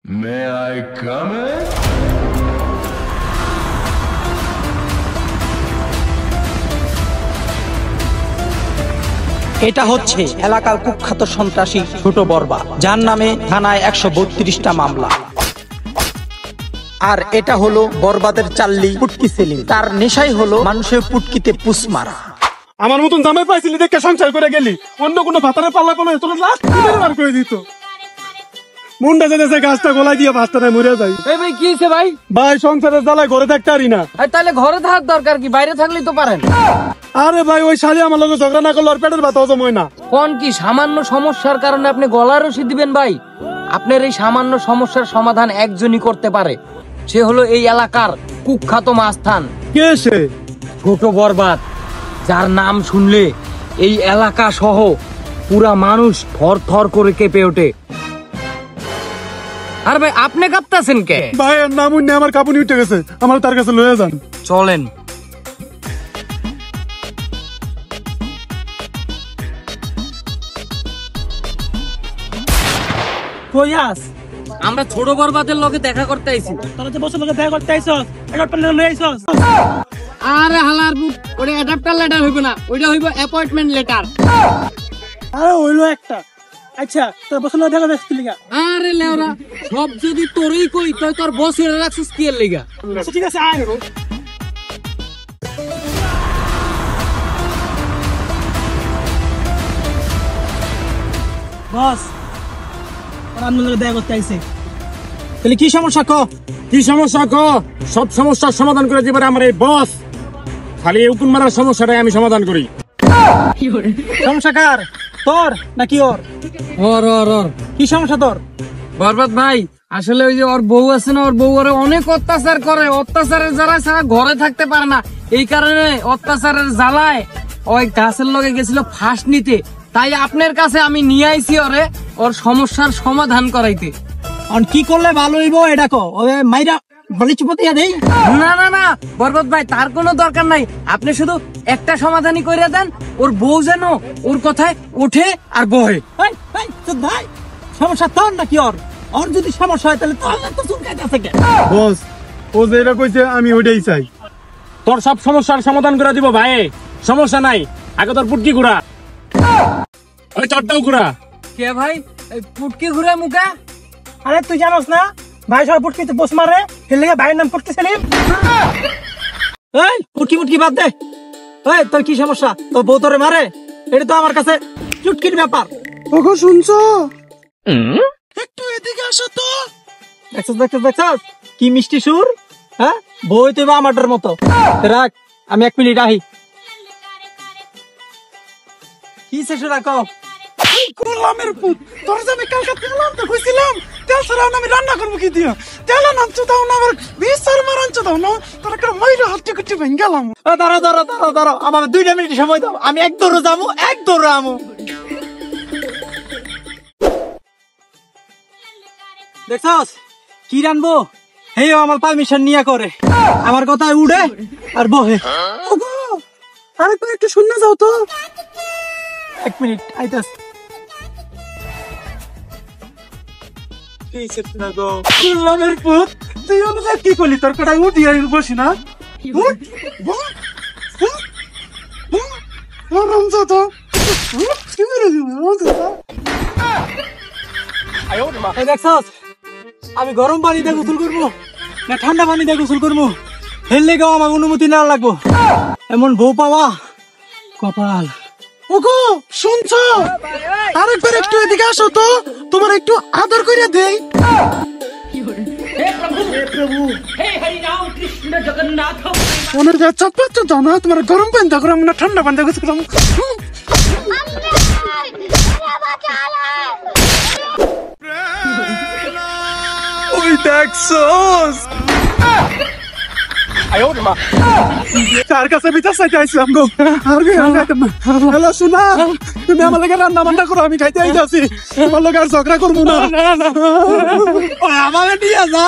May I come in? এটা হচ্ছে এলাকার কুখ্যাত সন্ত্রাসী ছোট বরবা, যার নামে থানায় 132টা মামলা। আর এটা হলো বরবাদের চাল্লি পুটকি সেলিম। তার নেশাই হলো মানুষের পুটকিতে পুষ মারা। আমার মতন জামাই পাইছিলি দেখে সংসার করে গেলি, অন্য কোনো ভাতারে পাল্লা পাল্লা তোর লাস্ট বার করে দিত। মুন্ডা যেতেছে গাছটা গলায় দিয়ে ভাতটা মরে যাই। ভাই কি হয়েছে ভাই? ভাই সংসারের জ্বালায় ঘরে থাকতে পারি না। তাহলে ঘরে থাকার দরকার কি, বাইরে থাকলেই তো পারেন। আরে ভাই ওই শালি আমার লগে ঝগড়া না করলে ওর পেটের ব্যথা হজম হয় না। কোন কি সামান্য সমস্যার কারণে আপনি গলার রশি দিবেন ভাই? আপনার এই সামান্য সমস্যার সমাধান একজনই করতে পারে, সে হলো এই এলাকার কুখ্যাত মাস্তান। কে সে? ছোট বরবাদ, যার নাম শুনলে এই এলাকা সহ পুরা মানুষ থর থর করে কেঁপে ওঠে। আর ভাই আপনি কাঁপতাছেন কে? ভাই এর নাম উঠে আমার কাপুনি উঠে গেছে, আমার তার কাছে লয়ে যান। চলেন। কইয়াস আমরা ছোট বরবাদের লগে দেখা করতে আইছি। তোরা যে বছর লগে দেখা করতে আইছস, এটা পেলে লই আইছস। আরে হালার বুক, ওটা অ্যাডাপ্টার লেটার হইব না, ওইটা হইব অ্যাপয়েন্টমেন্ট লেটার। আরে হইলো একটা। আচ্ছা তোর বছর লগে দেখা দেখছিস লিগা? আরে লেওরা, সব যদি তোরই কই তুই তোর বসের রাখছিস কি এর লাগা? আচ্ছা ঠিক আছে আয়। বস আমরা লগে দেখা করতে আইছে, তাহলে কি সমস্যা ক? কি সমস্যা ক? সব সমস্যার সমাধান করে দিবারে আমার এই বস। খালি এই উকুন মারার সমস্যাটাই আমি সমাধান করি। সমস্যা কার? তোর নাকি ওর? ওর ওর ওর কি সমস্যা তোর? বরবাদ ভাই, আসলে ওই যে ওর বউ আছে না, ওর বউ ওরে অনেক অত্যাচার করে। অত্যাচারের জ্বালায় সারা ঘরে থাকতে পারে না, এই কারণে অত্যাচারের জ্বালায় ওই গাছের লগে গেছিল ফাঁস নিতে। তাই আপনার কাছে আমি নিয়ে আইছি ওরে, ওর সমস্যার সমাধান করাইতে। অন কি করলে ভালো হইব এটা ক? ওই মাইরা বলি চুপতিয়া দেই? না না না বরবাদ ভাই, তার কোনো দরকার নাই। আপনি শুধু একটা সমাধানই করে দেন, ওর বউ যেন ওর কথায় ওঠে আর বহে। এই এই তো ভাই, সমস্যা তোর নাকি ওর? ওর যদি সমস্যা হয় তাহলে তোর তো চুলকাইতে আছে কে? বস ও যেটা কইছে আমি ওইটাই চাই। তোর সব সমস্যার সমাধান করে দিব ভাই, সমস্যা নাই। আগে তোর পুটকি ঘুরা, ওই চটটাও ঘুরা। কে ভাই এই পুটকি ঘুরে মুখে? আরে তুই জানোস না ভাই সব পুটকিতে পোষ মারে, এর লেগে ভাইয়ের নাম পুটকি সেলিম। এই পুটকি মুটকি বাদ দে। এই তোর কি সমস্যা? তোর বউ তোরে মারে? এটা তো আমার কাছে চুটকির ব্যাপার। ওগো শুনছো? একটু এদিকে আসো তো। দেখছস দেখছস দেখছস কি মিষ্টি সুর? হ্যাঁ বই তুই আমাদের মতো। রাখ, আমি 1 মিনিট আহি। কি শেষ রাখো? গোলামের পুত, তোর যে আমি কালকে তেল আনতে কইছিলাম, তেল ছাড়া আমি রান্না করবো কি দিয়া? তেল আনছো দাও না, আবার 20 মার আনছো দাও না, তোর একটা মাইরা হাতে কুটি ভেঙে গেলাম। দাঁড়াও দাঁড়াও দাঁড়াও দাঁড়াও, আমার 2 মিনিট সময় দাও, আমি এক দৌড়ে যাবো, এক দৌড়ে আমো। দেখছস কি রানবো? হেই আমার পারমিশন নিয়ে করে, আমার কথায় উড়ে আর বহে। ওগো আরেকবার একটু শুনে যাও তো। 1 মিনিট আইতাস। গোলামের পুত, তুই ওদের কি করলি? তোর কটাই উঠি আর বসি না। উঠ, বস, উঠ, উঠ, রমজা তো। কি করে দিবি রমজা? এই দেখছস আমি গরম পানি দিয়ে গোসল করবো না ঠান্ডা পানি দিয়ে গোসল করবো? এর লেগেও আমার অনুমতি না লাগবো। এমন বউ পাওয়া কপাল। ওগো শুনছো? আরেকবার একটু এদিকে আসো তো, তোমার একটু আদর করে দেই। মনের যা চাপা দাও না, তোমার গরম পানি দাও না ঠান্ডা পানি দাও। ওই দেখছস কার কাছে বিচার চাইতে আইছিলাম গো? হ্যালো শোনা, তুমি আমার লাগে রান্না বান্না করো, আমি খাইতে আইতাছি। তোমার লগে আর ঝগড়া করবো না। আমার নিয়ে যা।